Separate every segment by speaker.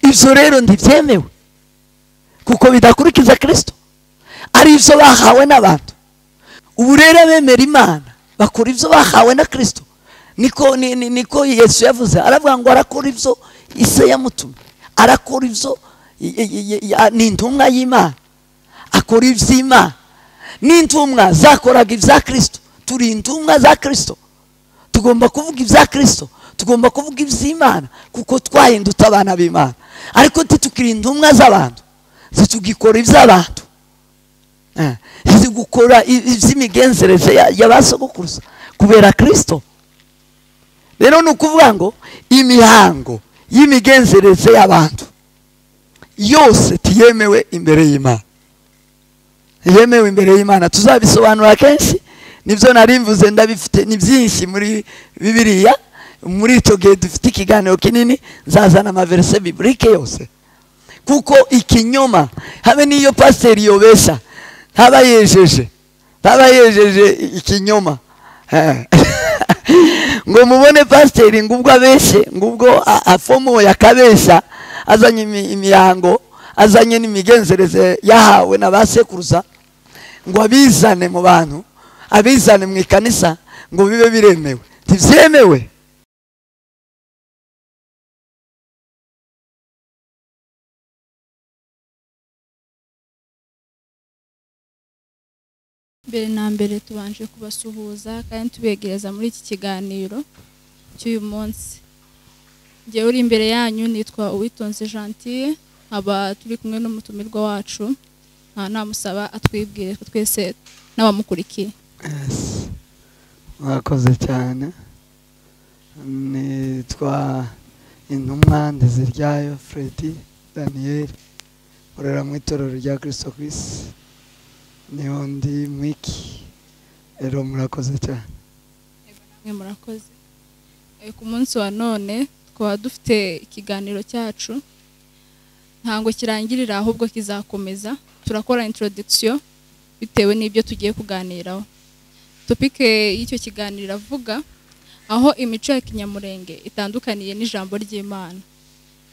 Speaker 1: ibyo rero ntibyemewe kuko bidakurikiza Kristo, ari ibyo bahawe n'abantu. Ubu rero bemera Imana bakora ibyo bahawe na Kristo. Niko Yesu yavuze, aravuga ngo arakora ibyo ise yamutumye, arakora ibyo ni intumwa y'Imana, akora iby'Imana. N'intumwa zakoraga ibya Kristo, turi intumwa za Kristo, tugomba kuvuga ibya Kristo, tugomba kuvuga iby'Imana kuko twahindutse abana b'Imana. Ariko titukiri intumwa z'abantu, zitugikora iby'abantu, zigukora iby'imigenzereze y'abasogokuruza kubera Kristo. Rero ni ukuvuga ngo imihango y'imigenzereze y'abantu yose tiyemewe imbere y'Imana, yemewe imbere y'Imana. Tuzabisobanura kenshi, nibyo narimvuze ndabifite ni byinshi muri Bibiliya. Muri icyo gihe dufite ikiganiro kinini, nzazana amaverse biblike yose, kuko ikinyoma habe n'iyo pasiteri yobesha ntaba yejeje ikinyoma. Ngo mubone pasiteri ngubwo abeshe, ngubwo afomoye akabesha, azanye imihango, azanye n'imigenzereze yahawe na basekuruza, ngo abizane mu bantu, abizane mu ikanisa, ngo bibe biremewe. Ntibyemewe.
Speaker 2: Mbere na mbere tubanje kubasuhuza kandi tubegereza muri iki kiganiro cy'uyu munsi. Njye uri imbere yanyu nitwa Uwitonze Gentil, aba turi kumwe n'umutumirwa wacu, namusaba atwibwire twese n'abamukurikiye.
Speaker 1: Mwakoze cyane. Nitwa Intumwa Ndeziryayo Fredy Daniel, urera mu itorero rya Kristo ku isi, niho ndi mwiki. Rero murakoze cyane.
Speaker 2: Namwe murakoze. Ku munsi wa none twaba dufite ikiganiro cyacu, ntango kirangirira ahubwo kizakomeza. Turakora introduction bitewe n'ibyo tugiye kuganiraho. Topike y'icyo kiganiro avuga aho imico ya Kinyamurenge itandukaniye n'ijambo ry'Imana.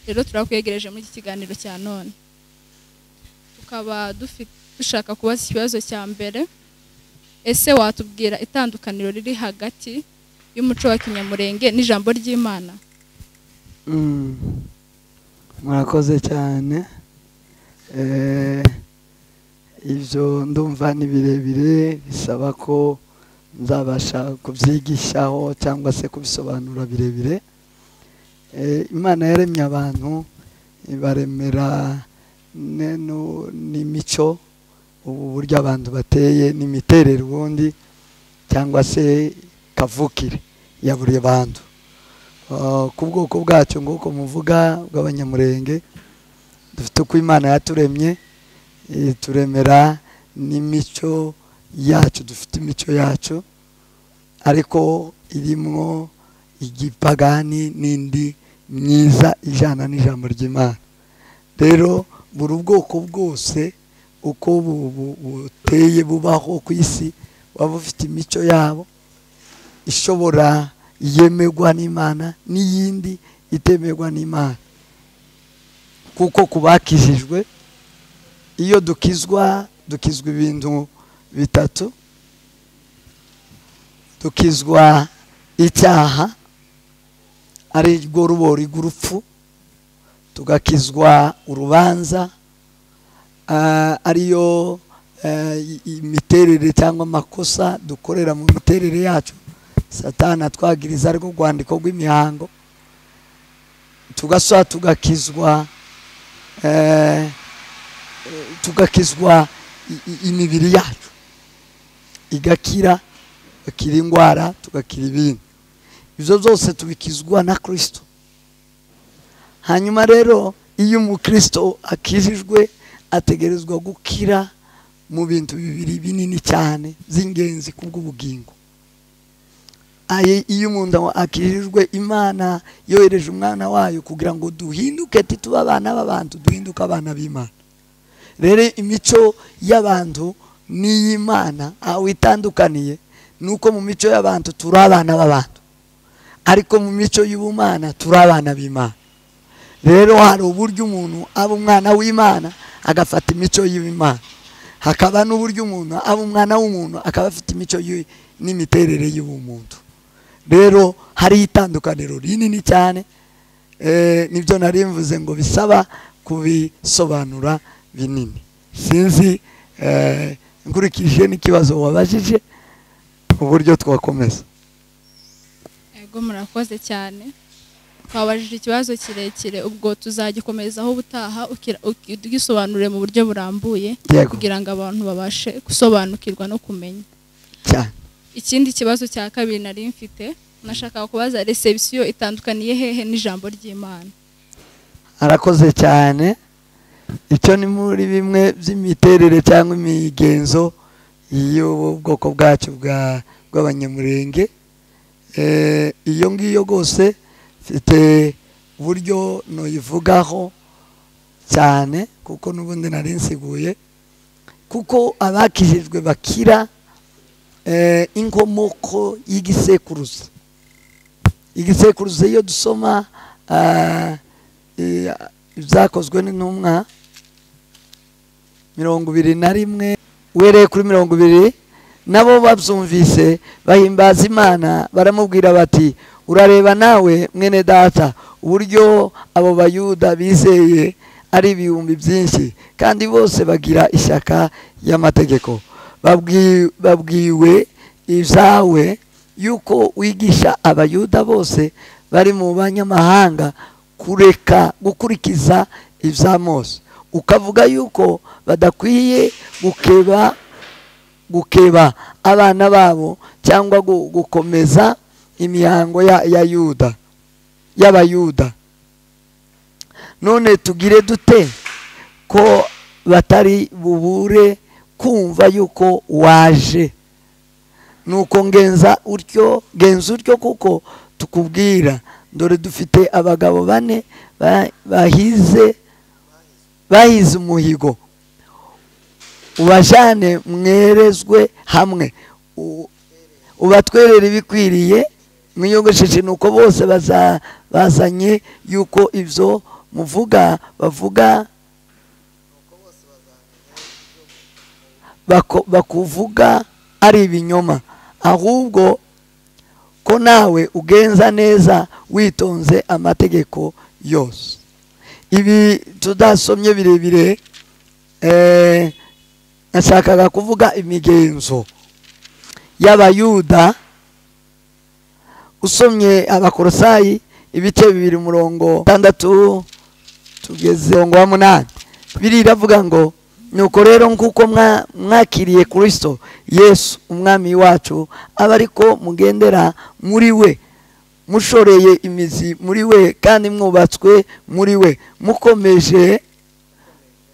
Speaker 2: Rero turakwegereje muri iki kiganiro cya none. Tukaba dushaka kubaza ikibazo cya mbere, ese watubwira itandukaniro riri hagati y'umuco wa Kinyamurenge n'ijambo ry'Imana?
Speaker 1: Murakoze cyane. Ibyo ndumva ni birebire, bisaba ko nzabasha kubyigishaho cyangwa se kubisobanura birebire. Imana yaremye abantu, ibaremera n'imico, ubu buryo abantu bateye n'imiterere ubundi cyangwa se kavukire ya buri bantu. Ku bwoko bwacu nguko muvuga bw'Abanyamurenge, dufite uko Imana yaturemye, turemera n'imico yacu, dufite imico yacu ariko irimo igipagani n'indi myiza ijana n'ijambo ry'Imana. Rero buri ubwoko bwose uko buteye bubaho ku isi waba ufite imico yabo ishobora yemerwa n'Imana n'iyindi itemerwa n'Imana. Kuko kubakijijwe, iyo dukizwa ibintu bitatu. Dukizwa icyaha ari rwo rubori rw'urupfu, tugakizwa urubanza ariyo imiterere cyangwa amakosa dukorera mu miterere yacu Satani atwagiriza ariko rwandiko rw'imihango, tugakizwa imibiri yacu igakira, bakira indwara, tugakira ibindi. Ibyo byose tubikizwa na Kristo. Hanyuma rero iyo umukristo akijijwe ategerezwa gukira mu bintu bibiri binini cyane z'ingenzi kubw'ubugingo. Iyo umuntu akijijwe, Imana yohereje umwana wayo kugira ngo duhinduke tuba abana b'abantu, duhinduke abana b'Imana. Rero imico y'abantu n'iy'Imana aho itandukaniye nuko mu mico y'abantu turi abana b'abantu, ariko mu mico y'ubumana turi abana b'Imana. rero hari uburyo umuntu aba umwana w'Imana agafata imico y'Imana, hakaba n'uburyo umuntu aba umwana w'umuntu akaba afite imico n'imiterere y'ubumuntu. Rero hari itandukaniro rinini cyane, nibyo nari mvuze ngo bisaba kubisobanura binini. Sinzi nkurikije n'ikibazo wabajije uburyo twakomeza.
Speaker 2: Ego murakoze cyane, twabajije ikibazo kirekire, ubwo tuzagikomezaho ubutaha ugisobanure mu buryo burambuye kugira ngo abantu babashe gusobanukirwa no kumenya
Speaker 1: cyane.
Speaker 2: Ikindi kibazo cya kabiri nari mfite, nashaka kubaza reception itandukaniye hehe n'ijambo ry'Imana?
Speaker 1: Arakoze cyane. Icyo ni muri bimwe by'imiterere cyangwa imigenzo y'ubwoko bwacu bw'abanyamurenge. Iyo ngiyo rwose mfite uburyo noyivugaho cyane, kuko n'ubundi nari nsiguye, kuko abakijijwe bakira inkomoko y'igisekuruza. Igisekuruza iyo dusoma ibyakozwe n'intumwa 21 uhereye kuri 20, nabo babyumvise bahimbaza Imana, baramubwira bati urareba nawe mwene data uburyo abo bayuda bizeye ari ibihumbi byinshi kandi bose bagira ishyaka y'amategeko. Babwiwe ibyawe yuko wigisha abayuda bose bari mu banyamahanga kureka gukurikiza ibya Mose, ukavuga yuko badakwiye gukeba abana babo cyangwa gukomeza imihango y'abayuda. None tugire dute ko batari bubure kumva yuko waje? Nuko genza utyo kuko tukubwira, dore dufite abagabo 4 bahize umuhigo, ubajane mwerezwe hamwe, ubatwerere ibikwiriye mwiyogosheshe. Nuko bose bazanye yuko ibyo bavuga bakuvuga ari ibinyoma, ahubwo ko nawe ugenza neza witonze amategeko yose. Ibi tudasomye birebire, nashakaga kuvuga imigenzo y'abayuda. Usomye Abakolosayi ibice 2:6 tugeze 8, biravuga ngo nuko rero nkuko mwakiriye Kristo Yesu umwami wacu, abariko mugendera muri we, mushoreye imizi muri we kandi mwubatswe muri we,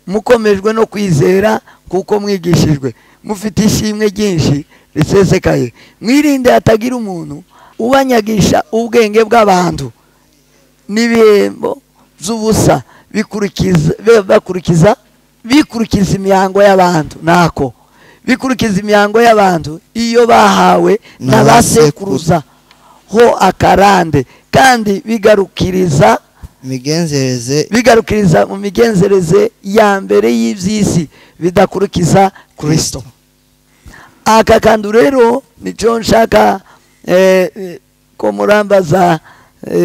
Speaker 1: mukomejwe no kwizera kuko mwigishijwe, mufite ishimwe ryinshi risesekaye. Mwirinde hatagira umuntu ubanyagisha ubwenge bw'abantu n'ibihembo by'ubusa bikurikiza imihango y'abantu, nako bikurikiza imihango y'abantu iyo bahawe n'abasekuruza ho akarande, kandi bigarukiriza mu migenzereze ya mbere y'iby'isi bidakurikiza Kristo. Aka kandi rero nicyo nshaka ko murambaza,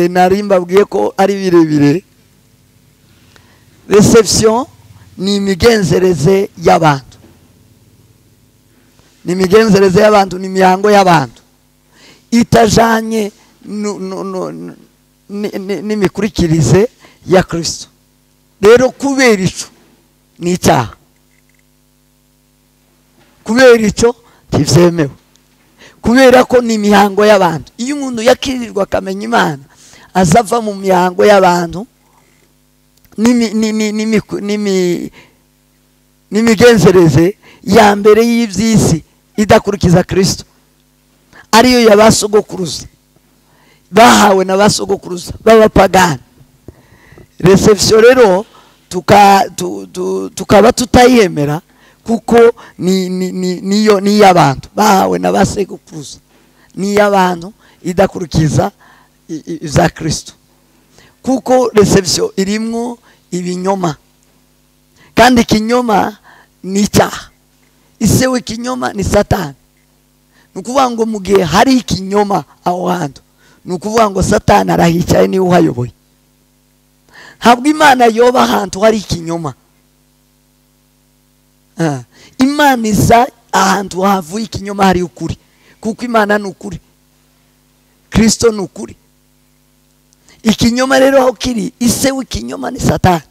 Speaker 1: nari mbabwiye ko ari birebire. Reception ni imigenzereze y'abantu, ni imihango y'abantu itajanye n'imikurikirize ya Kristo. Rero kubera ico ni icyaha, kubera ico tivyemewe, kubera ko ni imihango y'abantu. Iyo umuntu yakirirwa akamenya Imana, azava mu mihango y'abantu n'imigenzereze ya mbere y'iby'isi idakurikiza Kristo, ariyo y'abasogokuruza bahawe n'abasogokuruza b'abapagani. Reception rero tukaba tutayemera, kuko niyo y'abantu bahawe n'abasogokuruza, ni y'abantu idakurikiza za Kristo. kuko reception irimwo ibinyoma, kandi ikinyoma ni icyaha. Ise w'ikinyoma ni Satani. Nukuvuga ngo mu gihe hari ikinyoma aho hantu, nukuvuga ngo Satani arahicaye niwe uhayoboye. Ntabwo Imana yoba ahantu hari ikinyoma. Imana iza ahantu havuye ikinyoma hari ukuri, kuko Imana ni ukuri, Kristo ni ukuri. Ikinyoma rero aho kiri, ise w'ikinyoma ni Satani.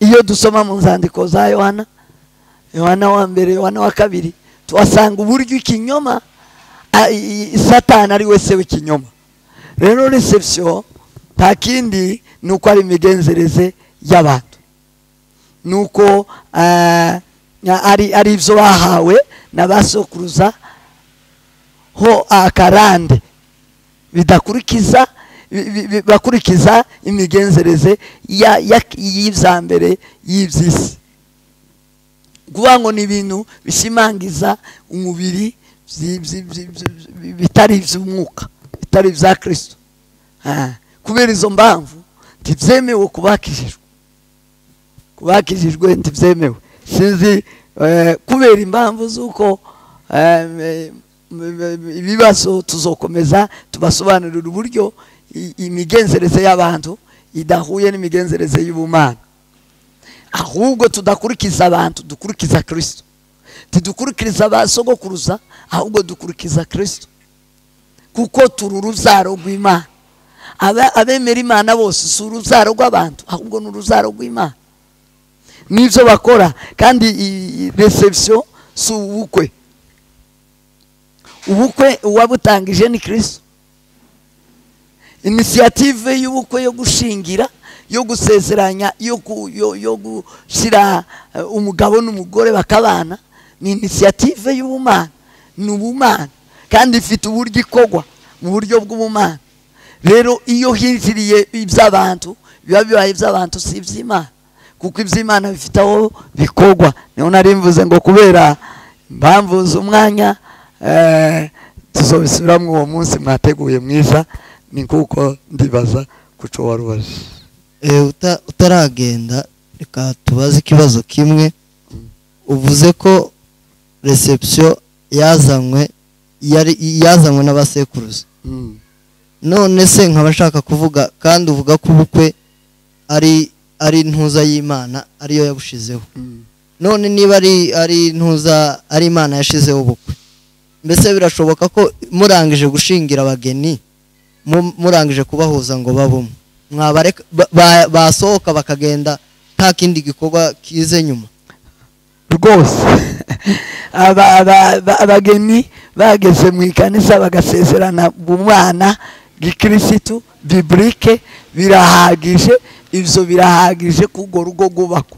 Speaker 1: Iyo dusoma mu nzandiko za Yohana wa mbere, Yohana wa kabiri, tuhasanga uburyo ikinyoma Satani ari we se w'ikinyoma. Rero reception nta kindi nuko ari imigenzereze y'abantu, nuko ari ibyo bahawe n'abasokuruza ho akarande, bidakurikiza bakurikiza imigenzereze y'ibyambere y'iby'isi. Kuvuga ngo ni ibintu bishimangiza umubiri bitari iby'umwuka, bitari ibya Kristo. Kubera izo mpamvu ntibyemewe kubakijijwe ntibyemewe. Sinzi kubera impamvu z'uko ibibazo tuzokomeza tubasobanurira uburyo imigenzereze y'abantu idahuye n'imigenzereze y'ubumana. Ahubwo tudakurikiza abantu, dukurikiza Kristo. Tidukurikiza abasogokuruza, ahubwo dukurikiza Kristo, kuko turi urubyaro rw'Imana. Abemera Imana bose si urubyaro rw'abantu, ahubwo ni urubyaro rw'Imana. Nibyo bakora. Kandi reception si ubukwe. Ubukwe uwabutangije ni Kristo. Initiative y'ubukwe yo gushingira, yo gusezeranya, yo gushyira umugabo n'umugore bakabana, ni initiative y'ubumana, ni ubumana, kandi ifite uburyo ikogwa mu buryo bw'ubumana. Rero iyo hinjiriye iby'abantu, biba bibaye iby'abantu si iby'Imana, kuko iby'Imana bifite aho bikogwa. Niho nari mvuze ngo kubera impamvu z'umwanya tuzobisubiramo uwo munsi mwateguye mwiza. Ni kuko ndibaza kuco warubaje.
Speaker 3: Utaragenda reka tubaze ikibazo kimwe. Uvuze ko reception yazanywe n'abasekuruza. None se nkabashaka kuvuga, kandi uvuga ko ubukwe ari ntuza y'Imana ariyo yabushizeho. None niba ari ntuza ari Imana yashizeho ubukwe, mbese birashoboka ko murangije gushingira abageni, murangije kubahuza ngo babumwe, mwabareka basohoka bakagenda nta kindi gikorwa kize nyuma?
Speaker 1: Rwose abageni bageze mu ikanisa bagasezerana bumwana gikirisitu biblike, birahagije. Ibyo birahagije kugo rugo gubako,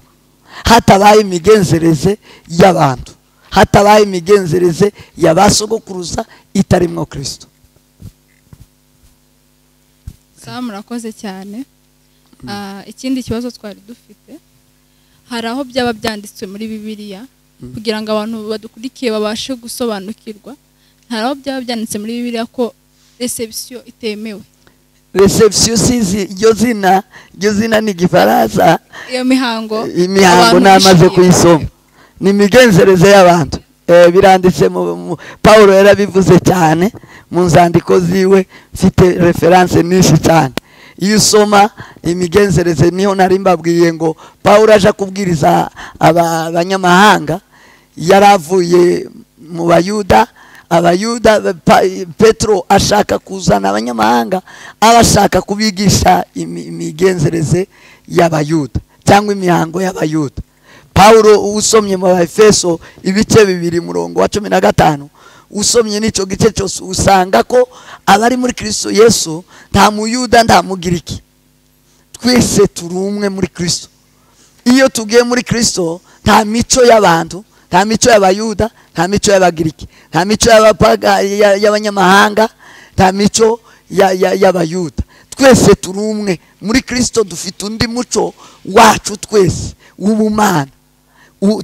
Speaker 1: hatabaye imigenzereze y'abantu, hatabaye imigenzereze y'abasogokuruza itarimwo Kristo.
Speaker 2: Murakoze cyane. Ikindi kibazo twari dufite, hari aho byaba byanditswe muri Bibiliya kugira ngo abantu badukurikiye babashe gusobanukirwa. Hari aho byaba byanditse muri Bibiliya ko reception itemewe.
Speaker 1: Reception sizi iryo zina ni Gifaransa.
Speaker 2: Iyo mihango
Speaker 1: namaze kuyisoma, ni imigenzereze y'abantu. Biranditse mu Paulo yarabivuze cyane mu nzandiko ziwe, mfite reference nyinshi cyane. Iyo usoma imigenzereze, niho nari mbabwiye ngo Paulo aje kubwiriza abanyamahanga, yaravuye mu Bayuda. Abayuda, Petro ashaka kuzana abanyamahanga, abashaka kubigisha imigenzereze y'Abayuda cyangwa imihango y'Abayuda. Paulo usomye mu Efeso ibice 2:15, usomye n'icyo gice cyose usanga ko abari muri Kristo Yesu nta muyuda nta mugiriki, twese turi umwe muri Kristo. Iyo tugiye muri Kristo nta mico y'abantu, nta mico y'Abayuda, nta mico y'Abagiriki, nta mico y'abanyamahanga, nta mico y'Abayuda. Twese turi umwe muri Kristo, dufite undi muco wacu twese w'ubumana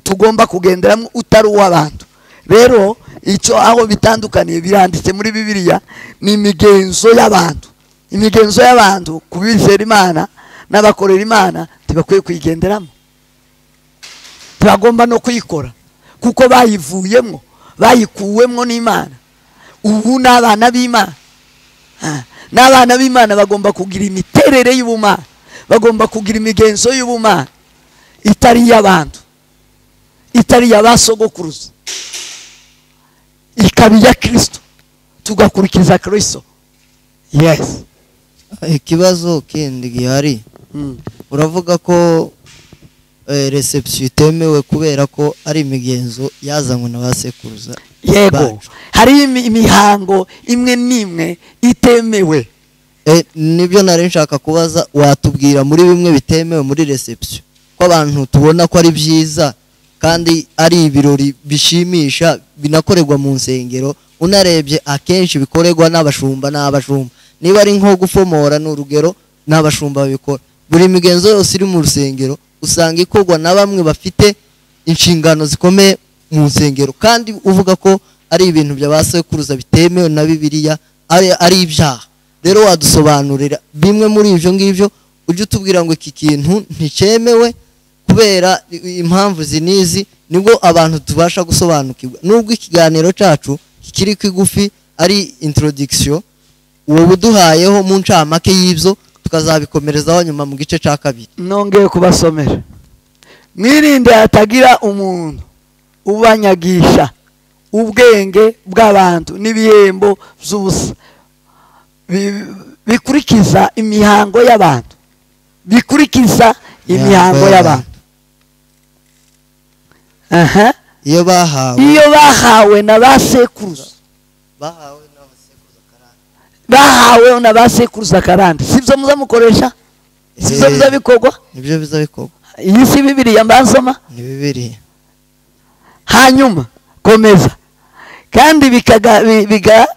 Speaker 1: tugomba kugenderamo utari uw'abantu. Rero icyo aho bitandukaniye biranditse muri Bibiliya, ni imigenzo y'abantu imigenzo y'abantu kubizera imana n'abakorera imana ntibakwiye kuyigenderamo, ntibagomba no kuyikora kuko bayivuyemo, bayikuwemo n'Imana. Ubu n'abana b'Imana, n'abana b'Imana bagomba kugira imiterere y'ubumana, bagomba kugira imigenzo y'ubumana itari y'abantu, itari y'abasogokuruza, ikaba iya Kristo, tugakurikiza Kristo. Yes.
Speaker 3: Ikibazo kindi gihari, uravuga ko reception itemewe kubera ko ari imigenzo yazanywe n'abasekuruza.
Speaker 1: Yego, hari imihango imwe n'imwe itemewe.
Speaker 3: Nibyo nari nshaka kubaza, watubwira muri bimwe bitemewe muri reception ko abantu tubona ko ari byiza kandi ari ibirori bishimisha binakorerwa mu nsengero, unarebye akenshi bikorerwa n'abashumba. Niba ari nko gufomora n'urugero n'abashumba babikora. Buri migenzo yose iri mu rusengero usanga ikorwa na bamwe bafite inshingano zikomeye mu nsengero, kandi uvuga ko ari ibintu by'abasekuruza bitemewe na Bibiliya, ari ibyaha. Rero wadusobanurira bimwe muri ivyo ngivyo, ujye utubwira ngo iki kintu nticyemewe kubera impamvu zinizi, nibwo abantu tubasha gusobanukirwa. Nubwo ikiganiro cacu kikiri kigufi ari introduction, uwo buduhayeho mu ncamake y'ibyo tukazabikomerezaho nyuma mu gice ca kabiri.
Speaker 1: Nongeye kubasomera, mwirinde hatagira umuntu ubanyagisha ubwenge bw'abantu n'ibihembo by'ubusa bikurikiza imihango y'abantu, bikurikiza imihango y'abantu.
Speaker 3: Iyo
Speaker 1: bahawe na basekuruza, bahawe na basekuruza karande, sibyo muzamukoresha, sibyo bizabikorwa,
Speaker 3: nibyo bizabikorwa.
Speaker 1: Iyi si Bibiliya mbasoma,
Speaker 3: ni Bibiliya.
Speaker 1: Hanyuma komeza, kandi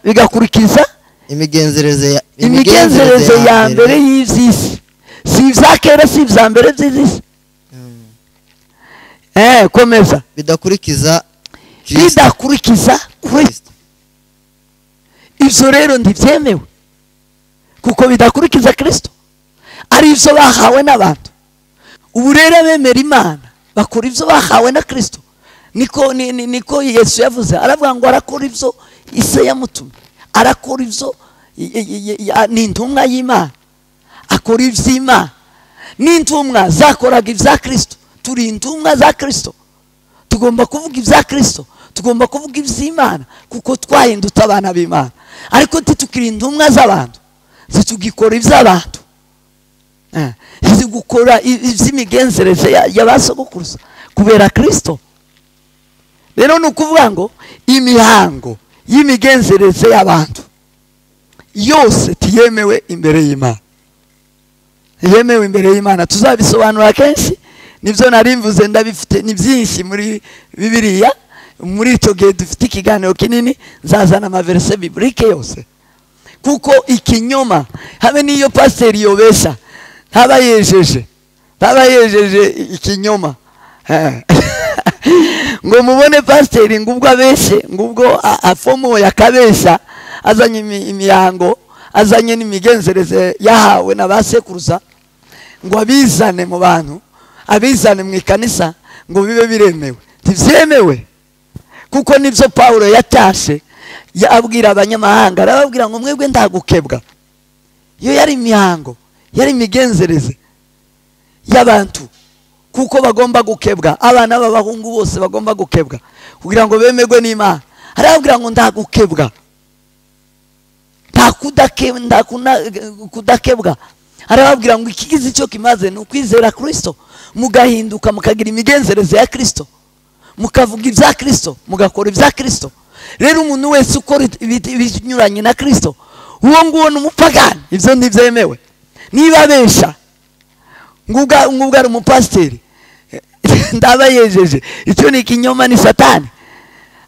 Speaker 1: bigakurikiza imigenzereze ya mbere y'isi, si ibya kera, si ibya mbere by'isi. Komeza, bidakurikiza Kristo. Ibyo rero ntibyemewe kuko bidakurikiza Kristo, ari ibyo bahawe n'abantu. Ubu rero bemera Imana bakora ibyo bahawe na Kristo. Niko Yesu yavuze, aravuga ngo arakora ibyo ise yamutumye, arakora ibyo ni intumwa y'Imana, akora iby'Imana. N'intumwa zakoraga ibya Kristo, turi intumwa za Kristo, tugomba kuvuga ibya Kristo, tugomba kuvuga iby'Imana kuko twahindutse abana b'Imana. Ariko titukiri intumwa z'abantu, zitugikora iby'abantu, zigukora iby'imigenzereze y'abasogokuruza kubera Kristo. Rero ni ukuvuga ngo imihango y'imigenzereze y'abantu yose tiyemewe imbere y'Imana, yemewe imbere y'Imana. Tuzabisobanura kenshi, nibyo narimvuze, ndabifite ni byinshi muri Bibiliya. Muri icyo gihe dufite ikiganiro kinini, nzazana amaverse biblike yose, kuko ikinyoma habe n'iyo pasiteri yobesha ntaba yejeje ikinyoma. Ngo mubone pasiteri ngubwo abeshe, ngubwo afomoye akabesha, azanye imihango, azanye n'imigenzereze yahawe na basekuruza, ngo abizane mu bantu, abizane mu ikanisa, ngo bibe biremewe. Ntibyemewe kuko nibyo Pawulo yatashe abwira abanyamahanga, arababwira ngo mwebwe ndagukebwa. Iyo yari imihango, yari imigenzereze y'abantu, kuko bagomba gukebwa. Abana b'abahungu bose bagomba gukebwa kugira ngo bemerwe n'Imana. Arababwira ngo ndagukebwa, nta kudakebwa. Arababwira ngo ikigize icyo kimaze ni ukwizera Kristo, mugahinduka mukagira imigenzereze ya Kristo, mukavuga ibya Kristo, mugakora ibya Kristo. Rero umuntu wese ukora ibinyuranye na Kristo, uwo nguwo ni umupagani. Ibyo ntibyemewe. Niba abesha ngubwo ari umupasiteri, ndaba yejeje, icyo ni ikinyoma, ni Satani,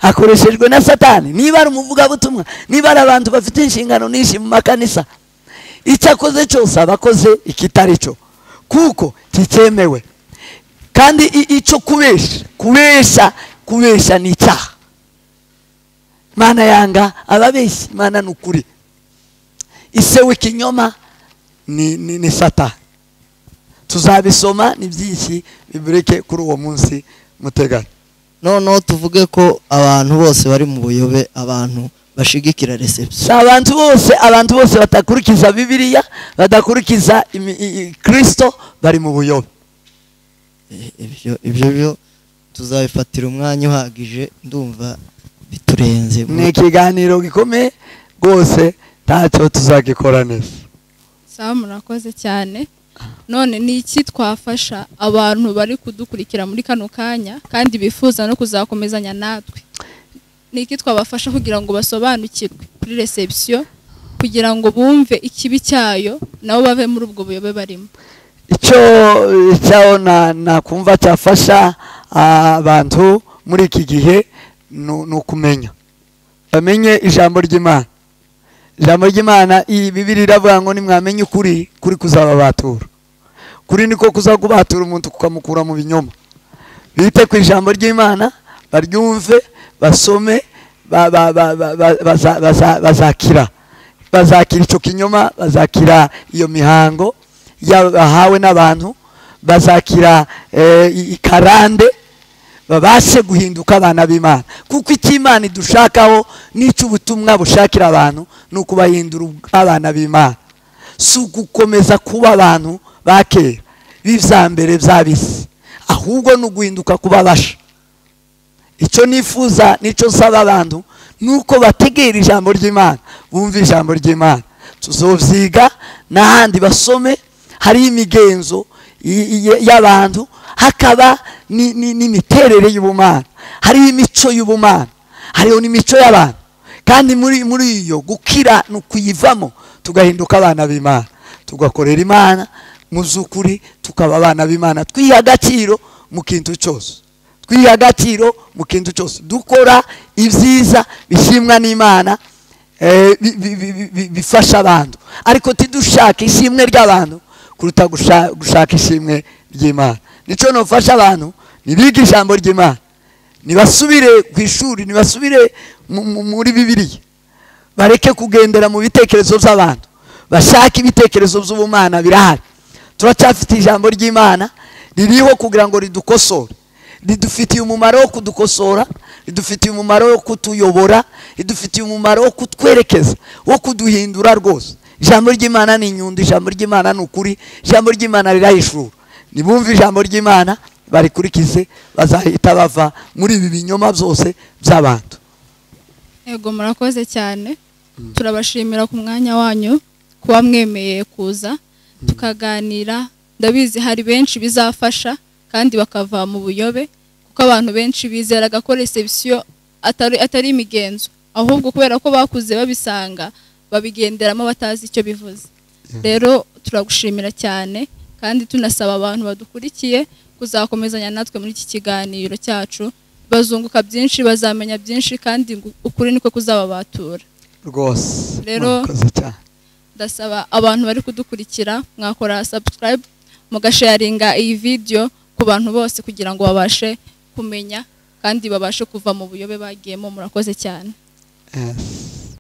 Speaker 1: akoreshejwe na Satani. Niba ari umuvugabutumwa, niba ari abantu bafite inshingano nyinshi mu makanisa, icyo akoze cyose aba akoze ikitari cyo, kuko kitemewe. Kandi icyo kubesha ni icyaha. Imana yanga ababeshyi. Imana ni ukuri. Ise w'ikinyoma ni Satani. Tuzabisoma ni byinshi bibureke kuri uwo munsi muteganya.
Speaker 3: noneho tuvuge ko abantu bose bari mu buyobe, abantu bashigikira reception.
Speaker 1: abantu bose batakurikiza Bibiliya, badakurikiza Kristo, bari mu buyobe.
Speaker 3: Ibyo tuzabifatira umwanya uhagije, ndumva biturenze.
Speaker 1: Ni ikiganiro gikomeye rwose, ntacyo tuzagikora neza.
Speaker 2: Sawa, murakoze cyane. None ni iki twafasha abantu bari kudukurikira muri kano kanya kandi bifuza no kuzakomezanya natwe? Ni iki twabafasha kugira ngo basobanukirwe kuri reception, kugira ngo bumve ikibi cyayo nabo bave muri ubwo buyobe barimo?
Speaker 1: Icyo nakumva cyafasha abantu muri iki gihe ni ukumenya, bamenye ijambo ry'Imana. Ijambo ry'Imana, iyi Bibiliya iravuga ngo nimwamenye ukuri, kuri kuzababatura. Kuri niko kuzakubatura umuntu kukamukura mu binyoma. Bite ku ijambo ry'Imana, baryumve, basome, bazakira icyo kinyoma, bazakira iyo mihango yahawe n'abantu, bazakira ikarande, babashe guhinduka abana b'Imana. Kuko icy'Imana idushakaho n'icy'ubutumwa bushakira abantu ni ukubahindura abana b'Imana, si ugukomeza kuba abantu ba kera b'ibyambere by'abisi, ahubwo ni uguhinduka kuba basha. Icyo nifuza, nicyo nsaba abantu, nuko bategera ijambo ry'Imana, bumva ijambo ry'Imana. Tuzovyiga n'ahandi basome, hari imigenzo y'abantu, hakaba n'imiterere y'ubumana, hari imico y'ubumana, hariho n'imico y'abantu. Kandi muri iyo gukira no kuyivamo, tugahinduka abana b'Imana, tugakorera Imana mu zukuri, tukaba abana b'Imana, twiha agaciro mu kintu cyose, dukora ibyiza bishimwa n'Imana, bifasha abantu, ariko tidushaka ishimwe ry'abantu kuruta gushaka ishimwe ry'Imana. Nico nofasha abantu, nibiga ijambo ry'Imana, nibasubire ku ishuri, nibasubire muri Bibiliya, bareke kugendera mu bitekerezo by'abantu, bashaka ibitekerezo by'ubumana birahari. Turacyafite ijambo ry'Imana, ririho kugira ngo ridukosore, ridufitiye umumaro wo kudukosora, ridufitiye umumaro wo kutuyobora, ridufitiye umumaro wo kutwerekeza, wo kuduhindura rwose. Ijambo ry'Imana ni inyundo, ijambo ry'Imana ni ukuri, ijambo ry'Imana rirahishura. Nibumva ijambo ry'Imana, barikurikize, bazahita bava muri ibi binyoma byose by'abantu.
Speaker 2: Yego, murakoze cyane. Turabashimira ku mwanya wanyu, kuba mwemeye kuza tukaganira. Ndabizi hari benshi bizafasha kandi bakava mu buyobe, kuko abantu benshi bizeraga ko reception atari imigenzo, ahubwo kubera ko bakuze babisanga, babigenderamo batazi icyo bivuze. Rero turagushimira cyane, kandi tunasaba abantu badukurikiye kuzakomezanya natwe muri iki kiganiro cyacu, bazunguka byinshi, bazamenya byinshi, kandi ukuri niko kuzababatura
Speaker 1: rwose.
Speaker 2: Rero ndasaba abantu bari kudukurikira, mwakora subscribe, mugasharinga iyi video ku bantu bose, kugira ngo babashe kumenya kandi babashe kuva mu buyobe bagiyemo. Murakoze cyane.
Speaker 1: Yes.